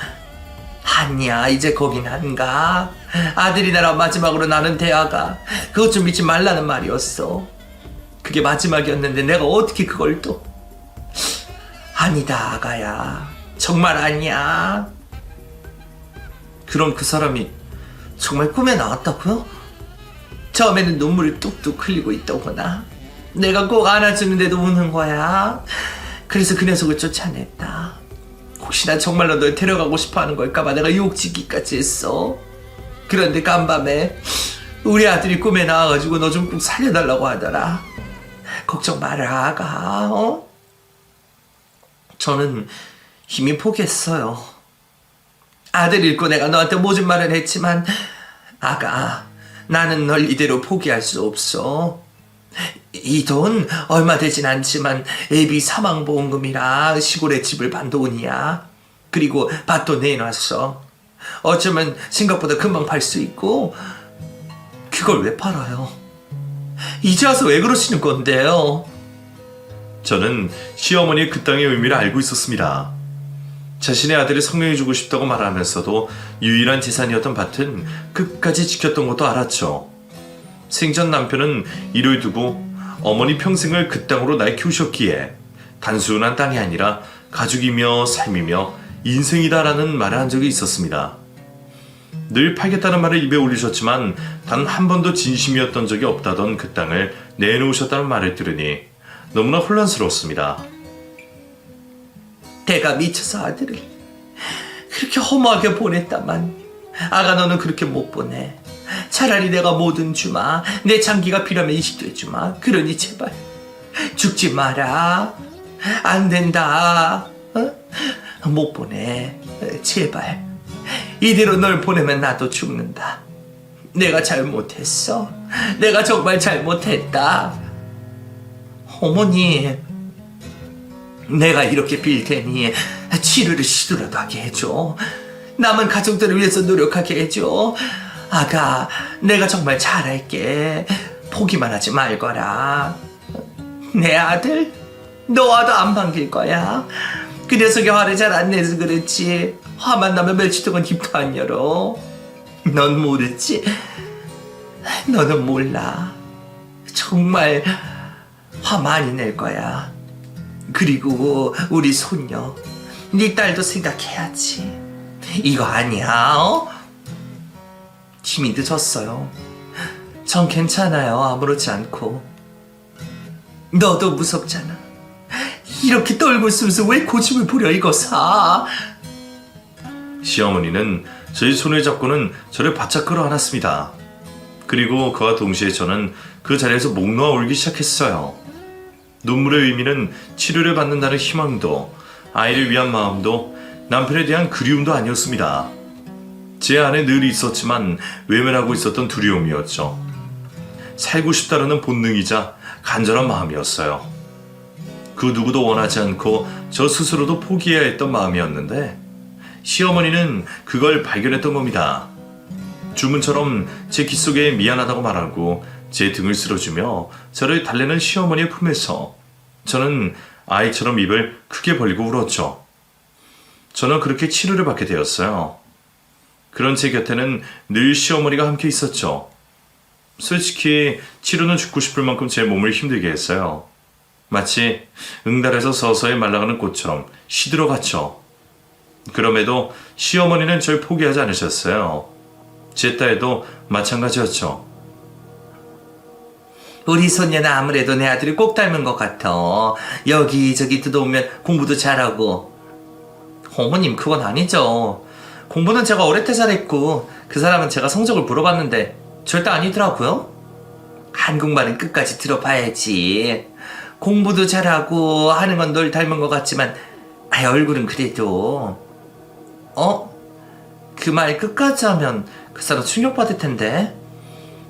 B: 아니야 이제 거긴 한가? 아들이 나라 마지막으로 나는 대아가 그것 좀 믿지 말라는 말이었어. 그게 마지막이었는데 내가 어떻게 그걸 또 아니다 아가야 정말 아니야. 그럼 그 사람이 정말 꿈에 나왔다고요? 처음에는 눈물을 뚝뚝 흘리고 있더구나. 내가 꼭 안아주는데도 우는 거야. 그래서 그 녀석을 쫓아냈다. 혹시나 정말로 널 데려가고 싶어하는 걸까봐 내가 유혹지기까지 했어. 그런데 간밤에 우리 아들이 꿈에 나와가지고 너 좀 꼭 살려달라고 하더라. 걱정 마라 아가. 저는 이미 포기했어요. 아들 잃고 내가 너한테 모진 말을 했지만 아가 나는 널 이대로 포기할 수 없어. 이 돈 얼마 되진 않지만 애비 사망보험금이라 시골에 집을 판 돈이야. 그리고 밭도 내놨어. 어쩌면 생각보다 금방 팔 수 있고. 그걸 왜 팔아요? 이제 와서 왜 그러시는 건데요?
A: 저는 시어머니의 그 땅의 의미를 알고 있었습니다. 자신의 아들을 성명해주고 싶다고 말하면서도 유일한 재산이었던 밭은 끝까지 지켰던 것도 알았죠. 생전 남편은 이를 두고 어머니 평생을 그 땅으로 날 키우셨기에 단순한 땅이 아니라 가족이며 삶이며 인생이다라는 말을 한 적이 있었습니다. 늘 팔겠다는 말을 입에 올리셨지만 단 한 번도 진심이었던 적이 없다던 그 땅을 내놓으셨다는 말을 들으니 너무나 혼란스러웠습니다.
B: 내가 미쳐서 아들을 그렇게 허무하게 보냈다만 아가 너는 그렇게 못 보내. 차라리 내가 뭐든 주마. 내 장기가 필요하면 이식도 해주마. 그러니 제발 죽지 마라. 안 된다. 못 보내. 제발 이대로 널 보내면 나도 죽는다. 내가 잘못했어. 내가 정말 잘못했다. 어머니 내가 이렇게 빌 테니 치료를 시도라도 하게 해줘. 남은 가족들을 위해서 노력하게 해줘. 아가 내가 정말 잘할게. 포기만 하지 말거라. 내 아들 너와도 안 반길 거야. 그 녀석이 화를 잘 안 내서 그렇지. 화만 나면 며칠 동안 입도 안 열어. 넌 모르지. 너는 몰라. 정말 화 많이 낼 거야. 그리고 우리 손녀 네 딸도 생각해야지. 이거 아니야 힘이 늦었어요. 전 괜찮아요. 아무렇지 않고. 너도 무섭잖아. 이렇게 떨고 있으면서 왜 고집을 부려 이거 사.
A: 시어머니는 저희 손을 잡고는 저를 바짝 끌어안았습니다. 그리고 그와 동시에 저는 그 자리에서 목 놓아 울기 시작했어요. 눈물의 의미는 치료를 받는다는 희망도 아이를 위한 마음도 남편에 대한 그리움도 아니었습니다. 제 안에 늘 있었지만 외면하고 있었던 두려움이었죠. 살고 싶다라는 본능이자 간절한 마음이었어요. 그 누구도 원하지 않고 저 스스로도 포기해야 했던 마음이었는데 시어머니는 그걸 발견했던 겁니다. 주문처럼 제 귀 속에 미안하다고 말하고 제 등을 쓸어주며 저를 달래는 시어머니의 품에서 저는 아이처럼 입을 크게 벌리고 울었죠. 저는 그렇게 치료를 받게 되었어요. 그런 제 곁에는 늘 시어머니가 함께 있었죠. 솔직히 치료는 죽고 싶을 만큼 제 몸을 힘들게 했어요. 마치 응달에서 서서히 말라가는 꽃처럼 시들어갔죠. 그럼에도 시어머니는 절 포기하지 않으셨어요. 제 딸도 마찬가지였죠.
B: 우리 손녀는 아무래도 내 아들이 꼭 닮은 것 같아. 여기저기 뜯어오면 공부도 잘하고. 어머님 그건 아니죠. 공부는 제가 어릴 때 잘했고 그 사람은 제가 성적을 물어봤는데 절대 아니더라고요. 한국말은 끝까지 들어봐야지. 공부도 잘하고 하는 건 널 닮은 것 같지만 얼굴은 그래도. 그 말 끝까지 하면 그 사람 충격받을 텐데.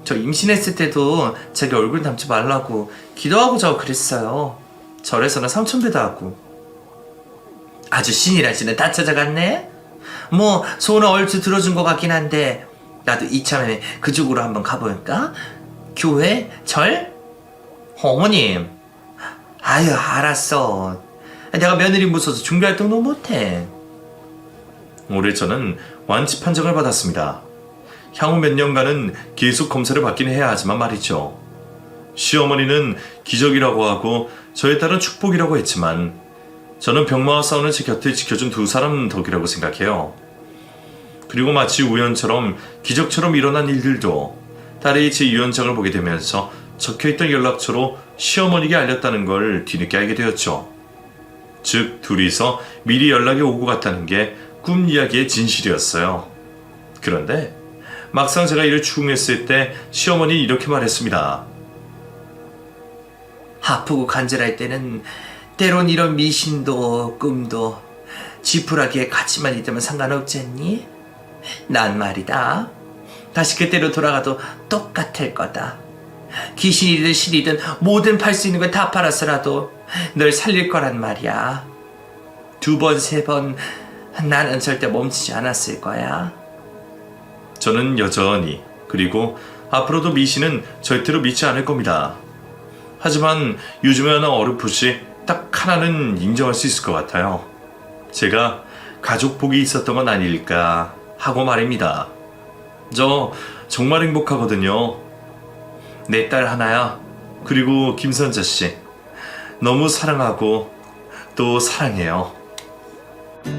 B: 저 임신했을 때도 자기 얼굴 닮지 말라고 기도하고 자고 그랬어요. 절에서는 삼천배도 하고. 아주 신이라지는 다 찾아갔네. 뭐 소원은 얼추 들어준 것 같긴 한데 나도 이참에 그쪽으로 한번 가볼까? 교회? 절? 어머님. 아유, 알았어. 내가 며느리 무서워서 종교활동도 못해.
A: 올해 저는 완치 판정을 받았습니다. 향후 몇 년간은 계속 검사를 받긴 해야 하지만 말이죠. 시어머니는 기적이라고 하고 저에 따른 축복이라고 했지만 저는 병마와 싸우는 제 곁을 지켜준 두 사람 덕이라고 생각해요. 그리고 마치 우연처럼 기적처럼 일어난 일들도 딸이 제 유언장을 보게 되면서 적혀있던 연락처로 시어머니에게 알렸다는 걸 뒤늦게 알게 되었죠. 즉 둘이서 미리 연락이 오고 갔다는 게 꿈 이야기의 진실이었어요. 그런데 막상 제가 이를 추궁했을 때 시어머니 이렇게 말했습니다.
B: 아프고 간절할 때는 때론 이런 미신도 꿈도 지푸라기에 같이만 있다면 상관없지 않니? 난 말이다. 다시 그때로 돌아가도 똑같을 거다. 귀신이든 신이든 뭐든 팔 수 있는 걸 다 팔아서라도 널 살릴 거란 말이야. 2번, 3번 나는 절대 멈추지 않았을 거야.
A: 저는 여전히 그리고 앞으로도 미신은 절대로 믿지 않을 겁니다. 하지만 요즘에 하나 어렴풋이 딱 하나는 인정할 수 있을 것 같아요. 제가 가족 복이 있었던 건 아닐까 하고 말입니다. 저 정말 행복하거든요. 내 딸 하나야. 그리고 김선자 씨. 너무 사랑하고 또 사랑해요.